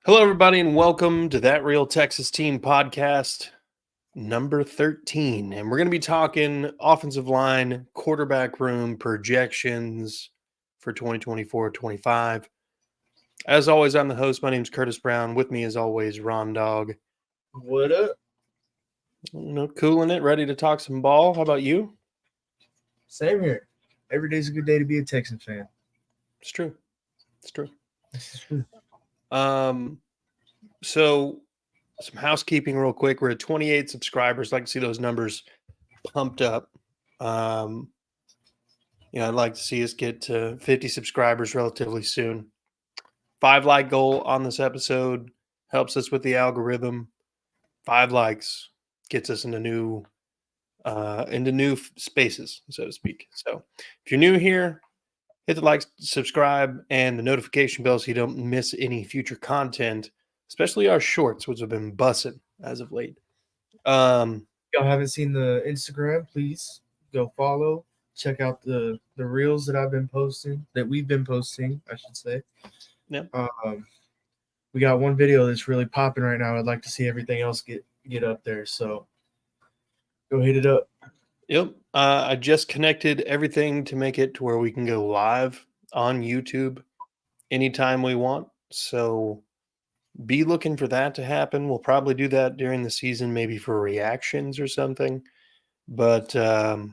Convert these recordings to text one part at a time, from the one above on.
Hello, everybody, and welcome to That Real Texas Team podcast number 13. And we're going to be talking offensive line, quarterback room projections for 2024-25. As always, I'm the host. My name's Curtis Brown. With me, as always, Ron Dog. What up? Cooling it, ready to talk some ball. How about you? Same here. Every day's a good day to be a Texan fan. It's true. It's true. This is true. So some housekeeping real quick. We're at 28 subscribers. I'd like to see those numbers pumped up. I'd like to see us get to 50 subscribers relatively soon. 5 like goal on this episode helps us with the algorithm. 5 likes gets us into new spaces, so to speak. So if you're new here, hit the like, subscribe, and the notification bell so you don't miss any future content, especially our shorts, which have been bussing as of late. Y'all haven't seen the Instagram, please go follow. Check out the reels that we've been posting, I should say. Yeah. We got one video that's really popping right now. I'd like to see everything else get up there. So go hit it up. Yep. I just connected everything to make it to where we can go live on YouTube anytime we want. So be looking for that to happen. We'll probably do that during the season, maybe for reactions or something. But a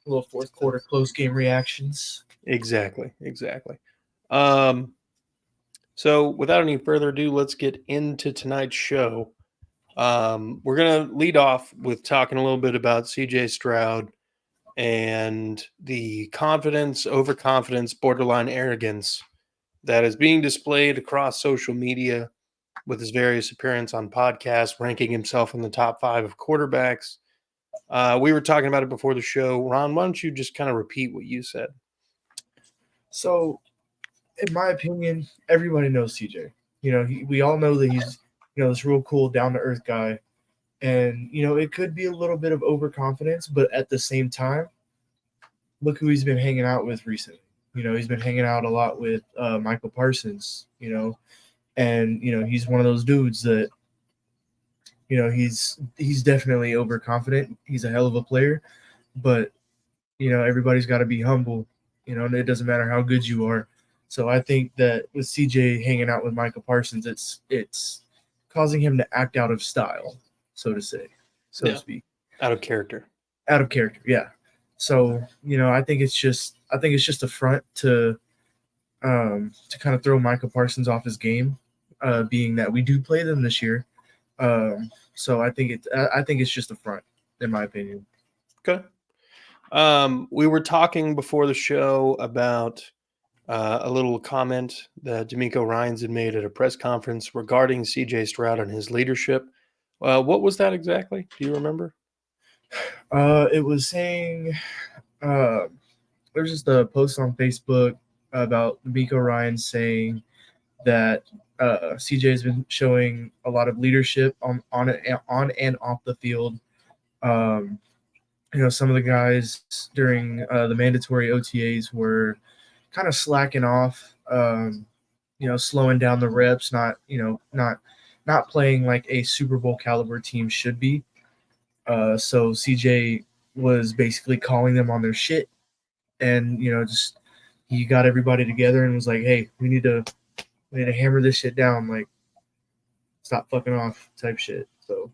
little fourth quarter close game reactions. Exactly. So without any further ado, let's get into tonight's show. We're going to lead off with talking a little bit about CJ Stroud and the confidence, overconfidence, borderline arrogance that is being displayed across social media with his various appearances on podcasts, ranking himself in the top 5 of quarterbacks. We were talking about it before the show. Ron, why don't you just kind of repeat what you said? So, in my opinion, everybody knows CJ. We all know that he's, this real cool, down-to-earth guy. And, it could be a little bit of overconfidence, but at the same time, look who he's been hanging out with recently. He's been hanging out a lot with Michael Parsons, and, he's one of those dudes that, he's definitely overconfident. He's a hell of a player, but, everybody's got to be humble, and it doesn't matter how good you are. So I think that with CJ hanging out with Michael Parsons, it's causing him to act out of style, so to speak. Out of character. Yeah. So, I think it's just a front to kind of throw Michael Parsons off his game, being that we do play them this year. So I think it's just a front, in my opinion. Okay. We were talking before the show about a little comment that D'Amico Ryans had made at a press conference regarding CJ Stroud and his leadership. What was that exactly? Do you remember? It was saying there's just a post on Facebook about D'Amico Ryans saying that CJ has been showing a lot of leadership on and off the field. Some of the guys during the mandatory OTAs were kind of slacking off, slowing down the reps, not playing like a Super Bowl caliber team should be. So CJ was basically calling them on their shit, and just he got everybody together and was like, "Hey, we need to hammer this shit down, like stop fucking off," type shit. So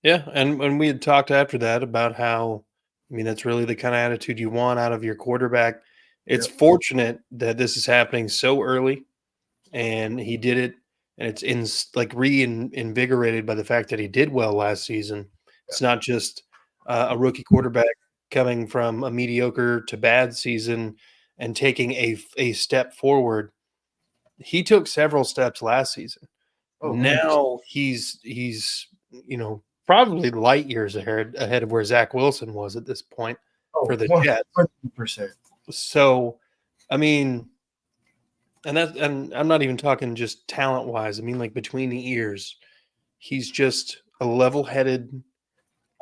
yeah, and we had talked after that about how, that's really the kind of attitude you want out of your quarterback. It's fortunate that this is happening so early, and he did it, and it's reinvigorated by the fact that he did well last season. It's not just a rookie quarterback coming from a mediocre to bad season and taking a step forward. He took several steps last season. Now he's probably light years ahead of where Zach Wilson was at this point for the Jets. 100%. So, and I'm not even talking just talent wise. Like between the ears, he's just a level-headed.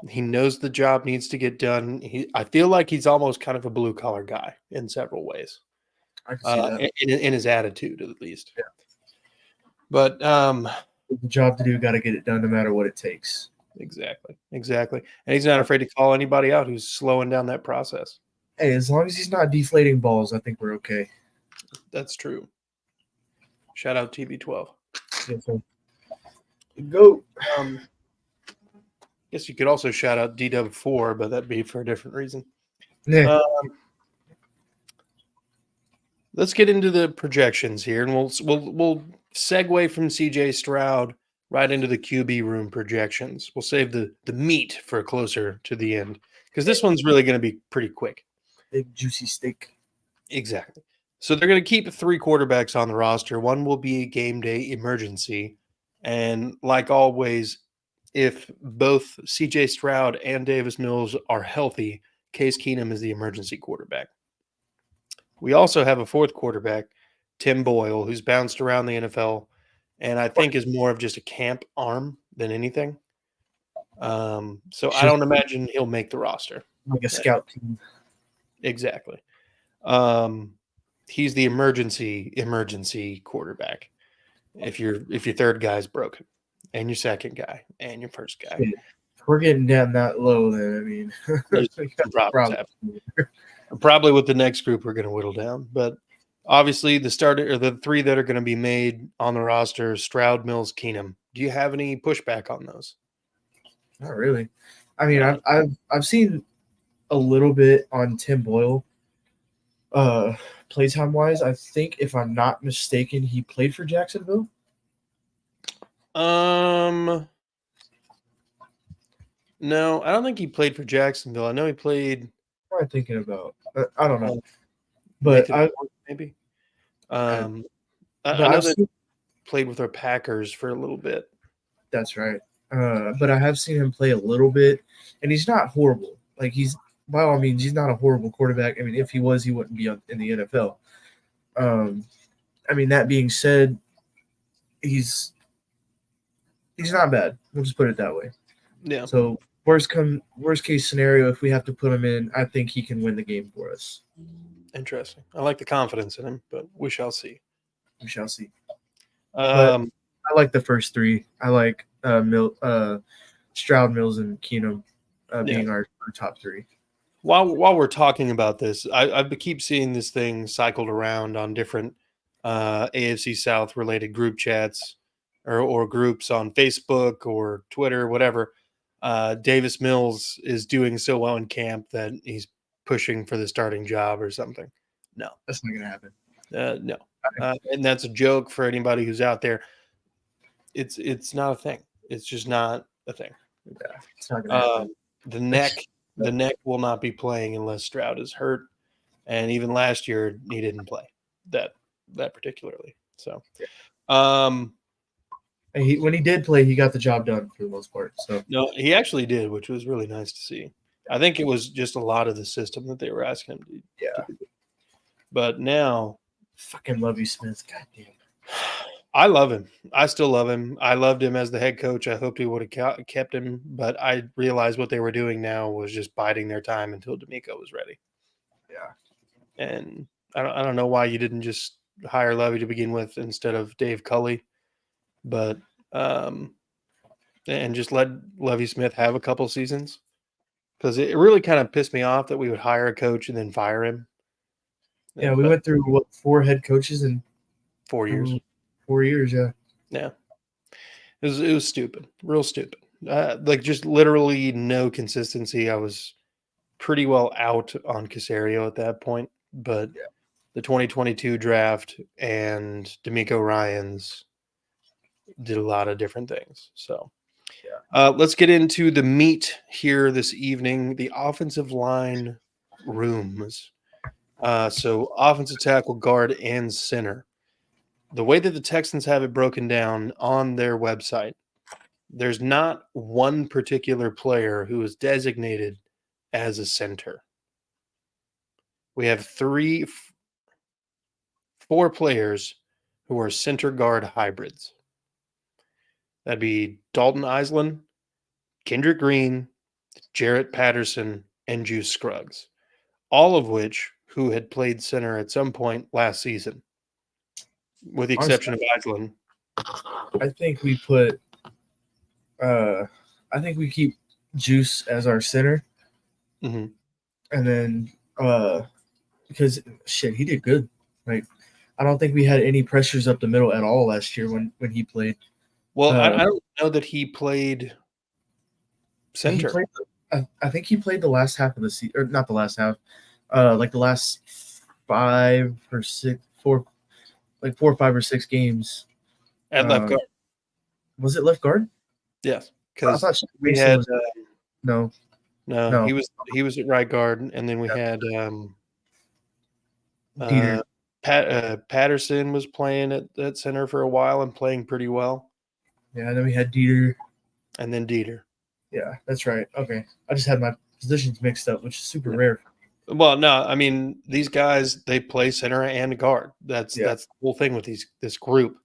He knows the job needs to get done. I feel like he's almost kind of a blue collar guy in several ways. I can see that in his attitude, at least. Yeah. But With the job to do, got to get it done no matter what it takes. exactly. And he's not afraid to call anybody out who's slowing down that process. Hey, as long as he's not deflating balls, I think we're okay. That's true. Shout out TB12. Yes, sir. Go. Guess you could also shout out DW4, but that'd be for a different reason. Yeah. Let's get into the projections here, and we'll segue from CJ Stroud right into the QB room projections. We'll save the meat for closer to the end because this one's really going to be pretty quick. Big juicy steak. Exactly. So they're going to keep 3 quarterbacks on the roster. One will be a game day emergency, and like always, if both CJ Stroud and Davis Mills are healthy, Case Keenum is the emergency quarterback. We also have a 4th quarterback, Tim Boyle, who's bounced around the NFL and I think is more of just a camp arm than anything. So I don't imagine he'll make the roster. Like a scout team. Exactly. He's the emergency quarterback. If your 3rd guy's broken and your 2nd guy and your 1st guy. Shit. If we're getting down that low, then I mean, there's some problems happening. Probably with the next group we're going to whittle down, but obviously the starter or the 3 that are going to be made on the roster: Stroud, Mills, Keenum. Do you have any pushback on those? Not really. I mean, I've seen a little bit on Tim Boyle. Playtime wise, I think if I'm not mistaken, he played for Jacksonville. No, I don't think he played for Jacksonville. I know he played. What am I thinking about? I don't know, but maybe. I know that he played with our Packers for a little bit. That's right. But I have seen him play a little bit, and he's not horrible. Like he's by all means, he's not a horrible quarterback. I mean, if he was, he wouldn't be in the NFL. I mean, that being said, he's not bad. We'll just put it that way. Yeah. So worst case scenario, if we have to put him in, I think he can win the game for us. Interesting. I like the confidence in him, but we shall see. We shall see. I like the first 3. I like Stroud, Mills, and Keenum being our top 3. While we're talking about this, I keep seeing this thing cycled around on different AFC South related group chats or groups on Facebook or Twitter, whatever. Davis Mills is doing so well in camp that he's pushing for the starting job or something. No, that's not going to happen. No, and that's a joke for anybody who's out there. It's not a thing. It's just not a thing. Yeah, it's not going to happen. The neck will not be playing unless Stroud is hurt, and even last year he didn't play that particularly. So, when he did play, he got the job done for the most part. So no, he actually did, which was really nice to see. I think it was just a lot of the system that they were asking him to do. Yeah. But now, fucking Lovie Smith, goddamn. I love him. I still love him. I loved him as the head coach. I hoped he would have kept him, but I realized what they were doing now was just biding their time until D'Amico was ready. Yeah. And I don't know why you didn't just hire Lovie to begin with instead of Dave Culley, but and just let Lovie Smith have a couple seasons, because it really kind of pissed me off that we would hire a coach and then fire him. Yeah, we went through 4 head coaches in 4 years. 4 years, yeah. Yeah. It was stupid, real stupid. Like just literally no consistency. I was pretty well out on Caserio at that point, but the 2022 draft and D'Amico Ryans did a lot of different things. So let's get into the meat here this evening, the offensive line rooms. So offensive tackle, guard, and center. The way that the Texans have it broken down on their website, there's not one particular player who is designated as a center. We have 4 players who are center guard hybrids. That'd be Dalton Eisland, Kendrick Green, Jarrett Patterson, and Juice Scruggs, all of which who had played center at some point last season, with the exception of Eisland. I think we put. I think we keep Juice as our center, hmm and then because shit, he did good. Like, I don't think we had any pressures up the middle at all last year when he played. Well, I don't know that he played He center. played. I think he played the last half of the season, or not the last half. Like the last 4 or 5 or 6 games. At left guard. Was it left guard? Yes, I because thought we Mason had was no. he was at right guard, and then we had Dieter. Patterson was playing at center for a while and playing pretty well, Yeah, and then we had Dieter. and then Dieter. Yeah, that's right. Okay, I just had my positions mixed up, which is super Yeah. rare. Well, no, I mean these guys they play center and guard. That's Yeah. the whole thing with this group.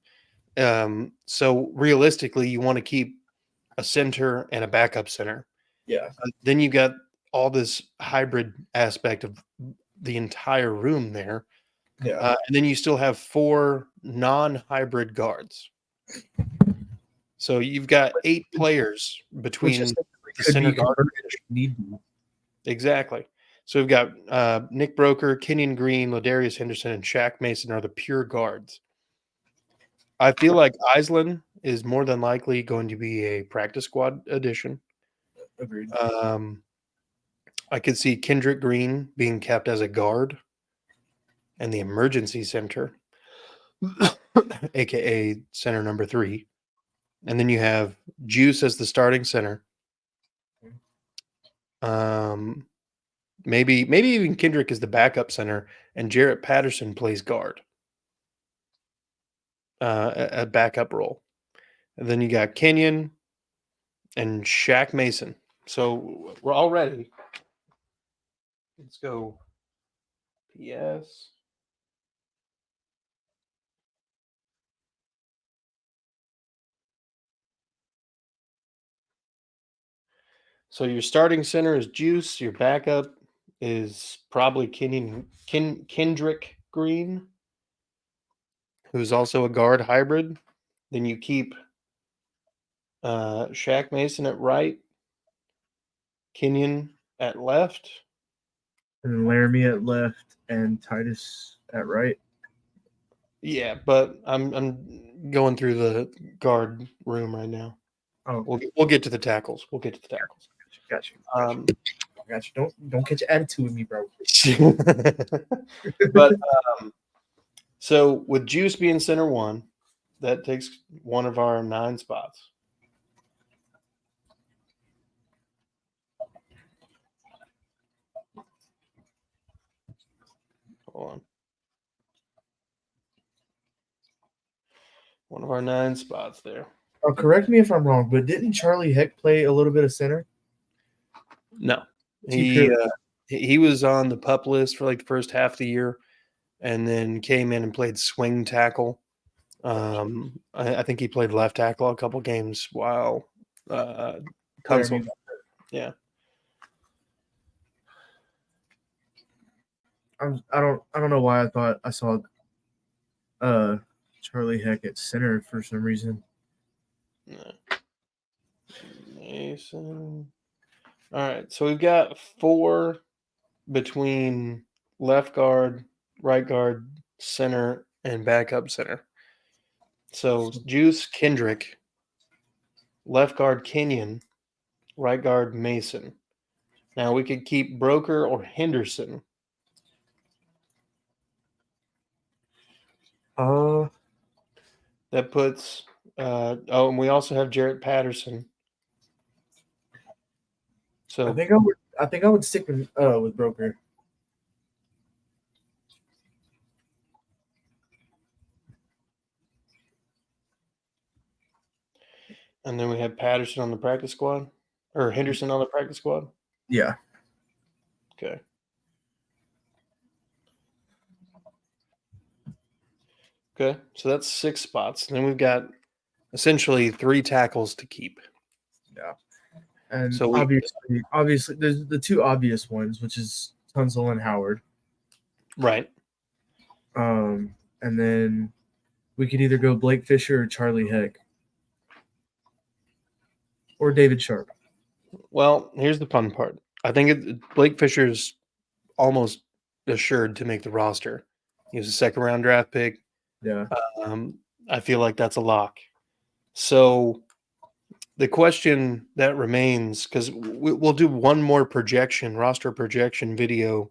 So realistically, you want to keep a center and a backup center. Yeah. Then you got all this hybrid aspect of the entire room there. Yeah. And then you still have 4 non-hybrid guards. So you've got 8 players Which between essentially the could center be guard. converted if need be. Exactly. So we've got Nick Broker, Kenyon Green, Ladarius Henderson, and Shaq Mason are the pure guards. I feel like Island is more than likely going to be a practice squad addition. Agreed. I could see Kendrick Green being kept as a guard and the emergency center, aka center number 3. And then you have Juice as the starting center. Maybe even Kendrick is the backup center, and Jarrett Patterson plays guard, a backup role. And then you got Kenyon and Shaq Mason. So we're all ready. Let's go. PS. So your starting center is Juice. Your backup is probably Kendrick Green, who's also a guard hybrid. Then you keep Shaq Mason at right, Kenyon at left. And then Laramie at left and Titus at right. Yeah, but I'm going through the guard room right now. Oh, We'll get to the tackles. We'll get to the tackles. got you. Got you. Don't catch an attitude with me, bro. But so with Juice being center 1, that takes one of our 9 spots. Hold on. One of our 9 spots there. Correct me if I'm wrong, but didn't Charlie Heck play a little bit of center? No, he was on the PUP list for like the first half of the year, and then came in and played swing tackle. I think he played left tackle a couple games while Tunsil. Yeah. I don't know why I thought I saw Charlie Heck at center for some reason. No. Mason. All right, so we've got 4 between left guard, right guard, center, and backup center. So Juice Kendrick, left guard Kenyon, right guard Mason. Now we could keep Broker or Henderson. That puts and we also have Jarrett Patterson. So I think I would stick with Broker. and then we have Patterson on the practice squad, or Henderson on the practice squad. Yeah. Okay. Okay, so that's 6 spots. And then we've got essentially 3 tackles to keep. Yeah. And So obviously there's the 2 obvious ones, which is Tunsil and Howard. right. And then We could either go Blake Fisher or Charlie Heck. Or David Sharp. Well, here's the fun part. I think Blake Fisher's almost assured to make the roster. He was a second-round draft pick. Yeah. I feel like that's a lock. So the question that remains, because we'll do one more roster projection video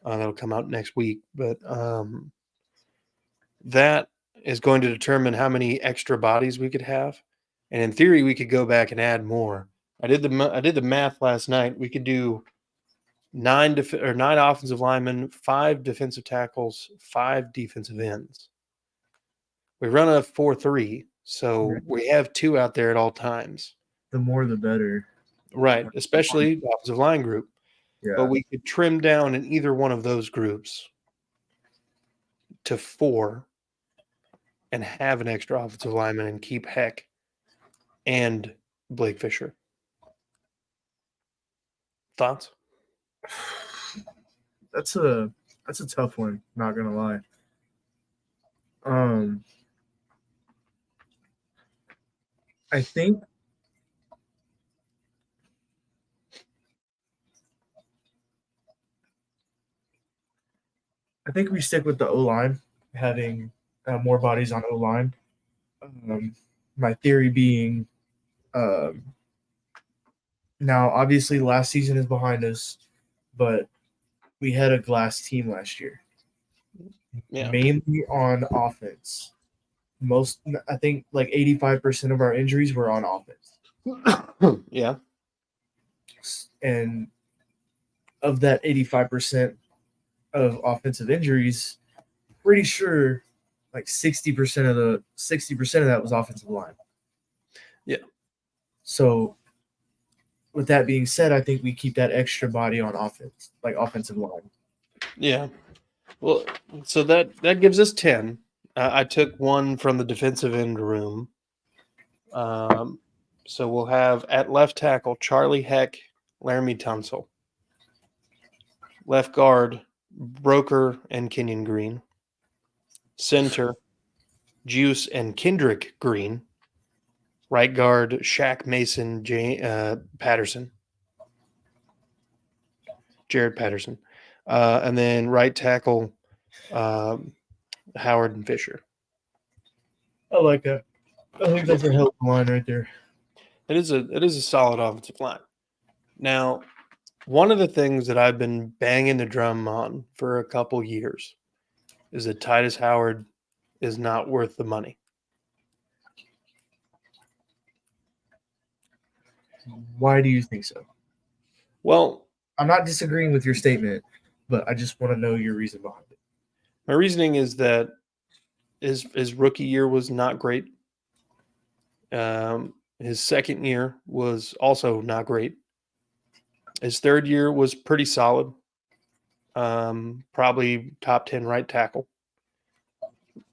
that'll come out next week, but that is going to determine how many extra bodies we could have. And in theory, we could go back and add more. I did the math last night. We could do nine offensive linemen, 5 defensive tackles, 5 defensive ends. We run a 4-3, so we have 2 out there at all times. The more, the better. Right, especially the offensive line group. Yeah. But we could trim down in either one of those groups to 4 and have an extra offensive lineman and keep Heck and Blake Fisher. Thoughts? That's a tough one, not gonna lie. I think we stick with the O-line, having more bodies on O-line. My theory being, now obviously last season is behind us, but we had a glass team last year. Yeah. Mainly on offense. I think like 85% of our injuries were on offense. Yeah. And of that 85% of offensive injuries, pretty sure like 60% of that was offensive line. Yeah. So with that being said, I think we keep that extra body on offense, like offensive line. Yeah. Well, so that gives us 10. I took one from the defensive end room. So we'll have at left tackle Charlie Heck, Laramie Tunsil. Left guard Broker and Kenyon Green. Center Juice and Kendrick Green. Right guard Shaq Mason Patterson. Jared Patterson. And then right tackle Howard and Fisher. I like that. I think that's a hell of a line right there. It is a solid offensive line. Now, one of the things that I've been banging the drum on for a couple years is that Titus Howard is not worth the money. Why do you think so? Well, I'm not disagreeing with your statement, but I just want to know your reason behind it. My reasoning is that his rookie year was not great. His second year was also not great. His third year was pretty solid. Probably top 10 right tackle.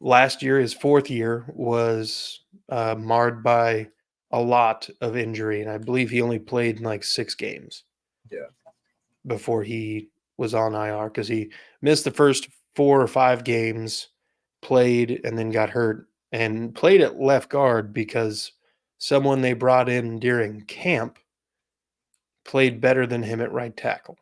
Last year, his fourth year, was marred by a lot of injury, and I believe he only played in like 6 games. Yeah. Before he was on IR, because he missed the first 4 or 5 games, played, and then got hurt, and played at left guard because someone they brought in during camp played better than him at right tackle.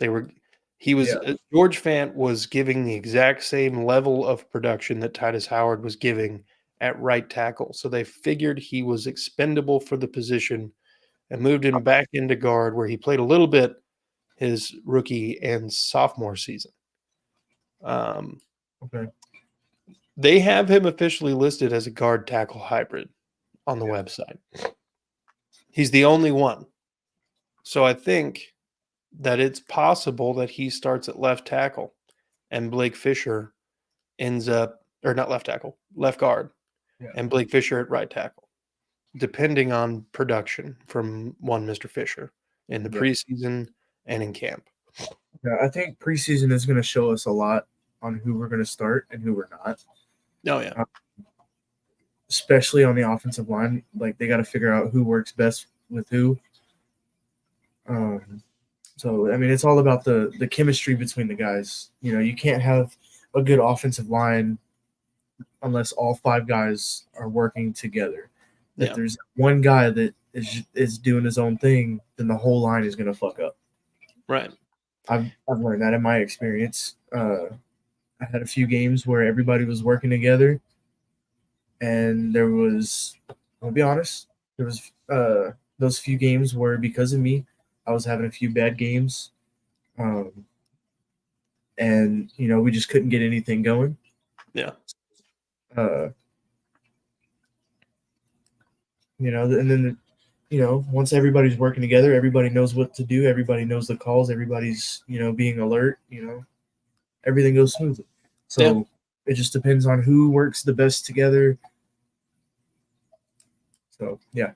George Fant was giving the exact same level of production that Titus Howard was giving at right tackle. So they figured he was expendable for the position and moved him back into guard, where he played a little bit his rookie and sophomore season. Okay. They have him officially listed as a guard tackle hybrid on the website. He's the only one. So I think that it's possible that he starts at left tackle and Blake Fisher ends up, or not left tackle, left guard, and Blake Fisher at right tackle, depending on production from one Mr. Fisher in the preseason and in camp. Yeah, I think preseason is going to show us a lot on who we're going to start and who we're not. Oh, yeah. Especially on the offensive line. Like, they got to figure out who works best with who. So, I mean, it's all about the chemistry between the guys. You know, you can't have a good offensive line unless all 5 guys are working together. If Yeah. there's one guy that is doing his own thing, then the whole line is going to fuck up. Right. I've learned that in my experience. I had a few games where everybody was working together, and there was, I'll be honest, there was those few games where because of me, I was having a few bad games, and we just couldn't get anything going. Yeah. And then once everybody's working together, everybody knows what to do, everybody knows the calls, everybody's being alert, everything goes smoothly. So it just depends on who works the best together. So yeah,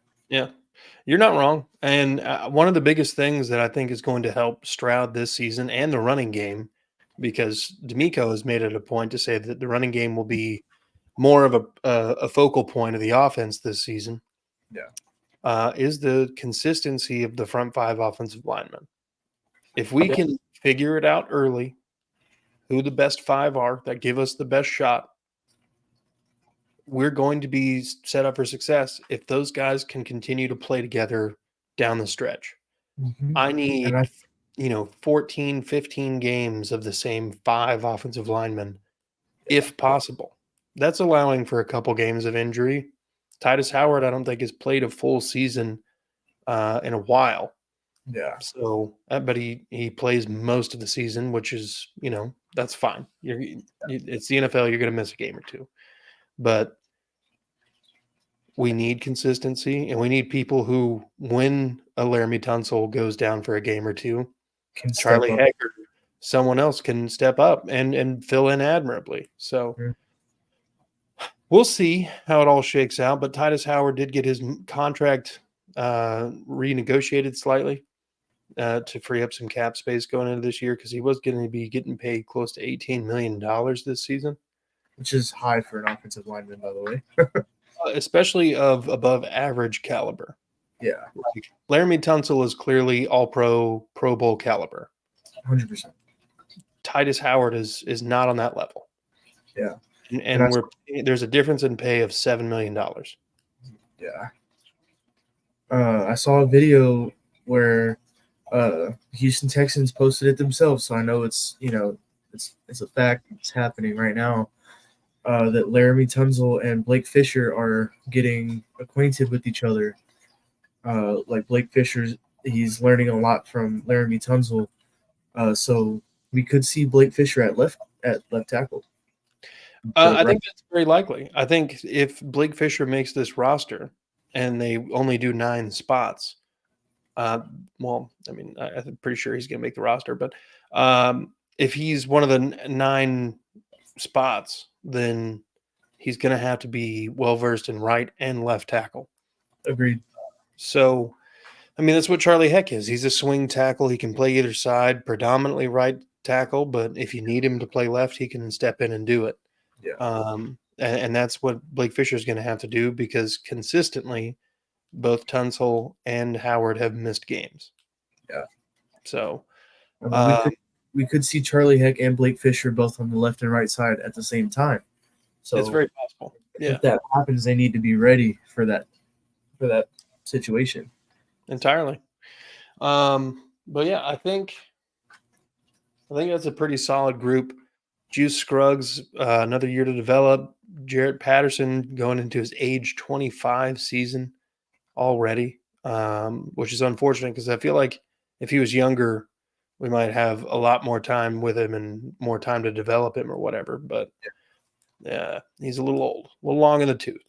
you're not wrong. And one of the biggest things that I think is going to help Stroud this season and the running game, because D'Amico has made it a point to say that the running game will be more of a focal point of the offense this season. Is the consistency of the front 5 offensive linemen. If we can figure it out early, who the best 5 are that give us the best shot, we're going to be set up for success if those guys can continue to play together down the stretch. I need, 14, 15 games of the same 5 offensive linemen, if possible. That's allowing for a couple games of injury. Titus Howard, I don't think, has played a full season in a while. Yeah. So, but he plays most of the season, which is, that's fine. It's the NFL. You're going to miss a game or two, but we need consistency, and we need people who, when a Laramie Tunsil goes down for a game or two, Charlie Heck or someone else can step up and fill in admirably. So we'll see how it all shakes out. But Titus Howard did get his contract renegotiated slightly to free up some cap space going into this year, because he was going to be getting paid close to $18 million this season. Which is high for an offensive lineman, by the way. Especially of above average caliber. Yeah. Like Laramie Tunsil is clearly all Pro Bowl caliber. 100%. Titus Howard is not on that level. Yeah. And there's a difference in pay of $7 million. Yeah. I saw a video where Houston Texans posted it themselves, so I know it's a fact. It's happening right now. That Laramie Tunsil and Blake Fisher are getting acquainted with each other. Like Blake Fisher's, he's learning a lot from Laramie Tunsil. So we could see Blake Fisher at left tackle. I think that's very likely. I think if Blake Fisher makes this roster and they only do 9 spots, well, I mean, I'm pretty sure he's going to make the roster. But if he's one of the 9 spots, then he's going to have to be well-versed in right and left tackle. Agreed. So, I mean, that's what Charlie Heck is. He's a swing tackle. He can play either side, predominantly right tackle, but if you need him to play left, he can step in and do it. Yeah. And that's what Blake Fisher is going to have to do, because consistently both Tunsil and Howard have missed games. Yeah. So we could see Charlie Heck and Blake Fisher both on the left and right side at the same time. So it's very possible. Yeah. If that happens, they need to be ready for that situation. Entirely. But yeah, I think that's a pretty solid group. Juice Scruggs, another year to develop. Jarrett Patterson going into his age 25 season already, which is unfortunate, because I feel like if he was younger, we might have a lot more time with him and more time to develop him or whatever. But yeah, he's a little old, a little long in the tooth.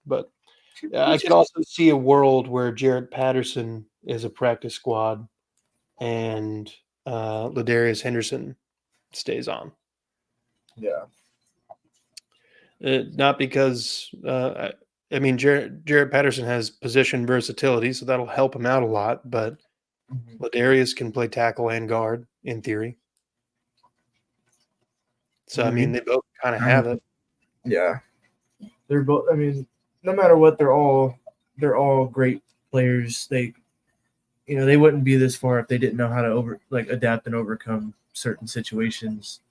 But I could also see a world where Jarrett Patterson is a practice squad and Ladarius Henderson stays on. Yeah. Not because I mean, Jarrett Patterson has position versatility, so that'll help him out a lot. But Ladarius can play tackle and guard in theory. So I mean, they both kind of have it. Yeah, they're both. I mean, no matter what, they're all great players. They wouldn't be this far if they didn't know how to adapt and overcome certain situations.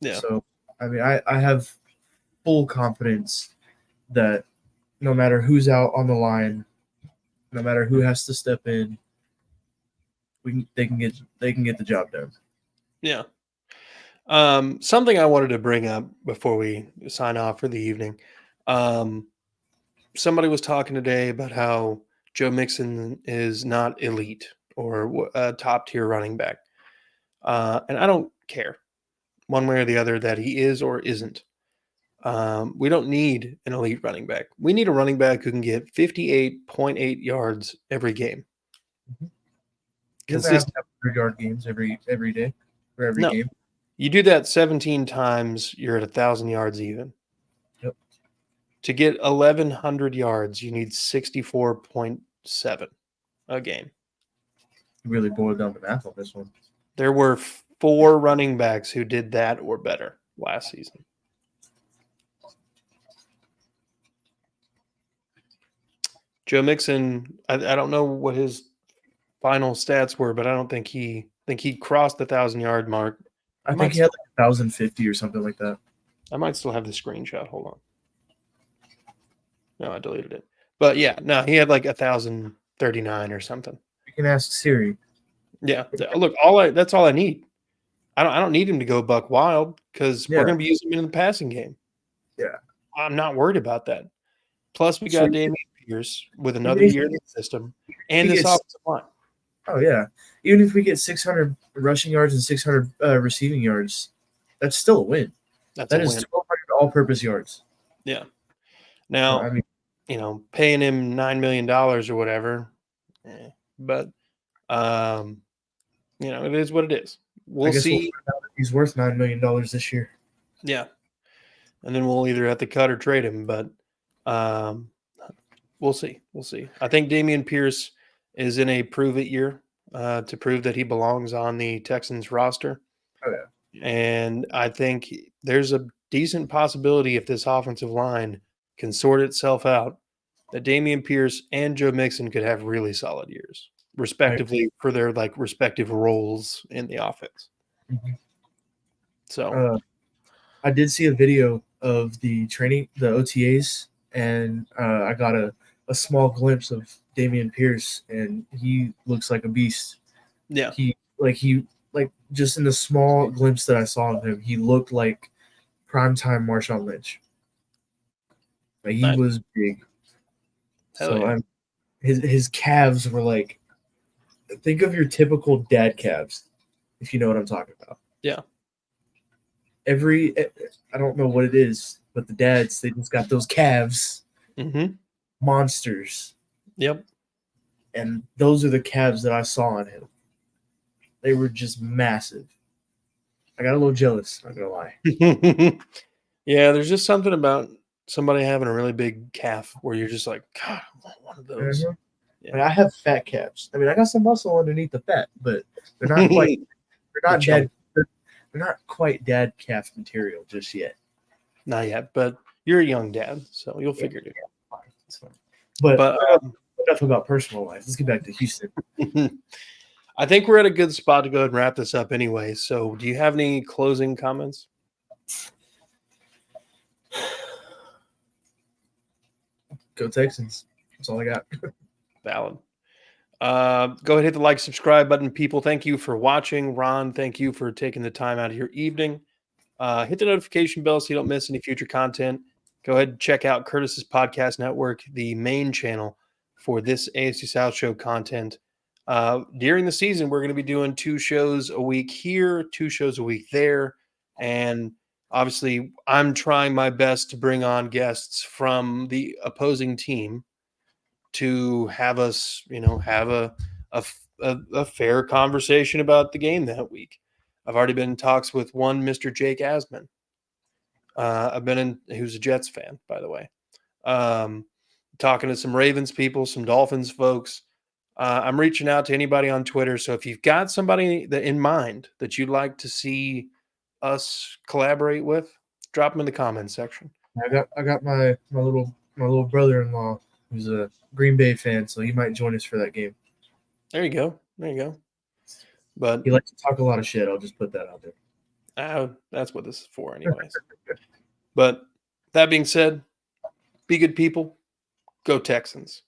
Yeah. So I mean, I have full confidence that no matter who's out on the line, no matter who has to step in, they can get the job done. Yeah. Something I wanted to bring up before we sign off for the evening. Somebody was talking today about how Joe Mixon is not elite or a top tier running back. And I don't care one way or the other that he is or isn't. We don't need an elite running back. We need a running back who can get 58.8 yards every game. He doesn't have to Consistent. have 100-yard games every day or every No, game. you do that 17 times, you're at 1,000 yards even. Yep. To get 1,100 yards, you need 64.7 a game. You really boiled down the math on this one. There were 4 running backs who did that or better last season. Joe Mixon, I don't know what his final stats were, but I don't think he crossed the 1,000-yard mark. I think he had like 1,050 or something like that. I might still have the screenshot. Hold on. No, I deleted it. But yeah, no, he had like 1,039 or something. You can ask Siri. Yeah, look, that's all I need. I don't need him to go buck wild because we're going to be using him in the passing game. Yeah, I'm not worried about that. Plus, we got Damian Pierce with another year in the system and this offensive line. Oh yeah, even if we get 600 rushing yards and 600 receiving yards, that's still a win. That is 1,200 all-purpose yards. Yeah. Now, I mean, paying him $9 million or whatever, but it is what it is. We'll see. He's worth $9 million this year. Yeah, and then we'll either have to cut or trade him, but we'll see. We'll see. I think Damian Pierce is in a prove-it year to prove that he belongs on the Texans roster. Oh yeah, and I think there's a decent possibility if this offensive line can sort itself out, that Damian Pierce and Joe Mixon could have really solid years, respectively, for their respective roles in the offense. Mm-hmm. So, I did see a video of the training, the OTAs, and I got a small glimpse of Damian Pierce, and he looks like a beast. Yeah, he just in the small glimpse that I saw of him, he looked like primetime Marshawn Lynch. Like he was big. Hell yeah. His calves were like, think of your typical dad calves, if you know what I'm talking about. Yeah. I don't know what it is, but the dads, they just got those calves. Mm-hmm. Monsters. Yep. And those are the calves that I saw on him. They were just massive. I got a little jealous, not gonna lie. Yeah, there's just something about somebody having a really big calf where you're just like, God, I want one of those. Mm-hmm. Yeah. I mean, I have fat calves. I mean, I got some muscle underneath the fat, but they're not quite. They're not quite dad calf material just yet. Not yet, but you're a young dad, so you'll figure it out. That's fine. But enough about personal life. Let's get back to Houston. I think we're at a good spot to go ahead and wrap this up anyway. So do you have any closing comments? Go Texans. That's all I got. Valid. Go ahead and hit the like, subscribe button, people. Thank you for watching. Ron, thank you for taking the time out of your evening. Hit the notification bell so you don't miss any future content. Go ahead and check out Curtis's Podcast Network, the main channel for this AFC South show content. During the season, we're going to be doing 2 shows a week here, 2 shows a week there. And obviously, I'm trying my best to bring on guests from the opposing team to have us, have a fair conversation about the game that week. I've already been in talks with one Mr. Jake Asman. Who's a Jets fan, by the way. Talking to some Ravens people, some Dolphins folks. I'm reaching out to anybody on Twitter. So if you've got somebody in mind that you'd like to see us collaborate with, drop them in the comments section. I got my little brother-in-law who's a Green Bay fan, so he might join us for that game. There you go. But he likes to talk a lot of shit. I'll just put that out there. That's what this is for anyways. But That being said, be good people. Go Texans.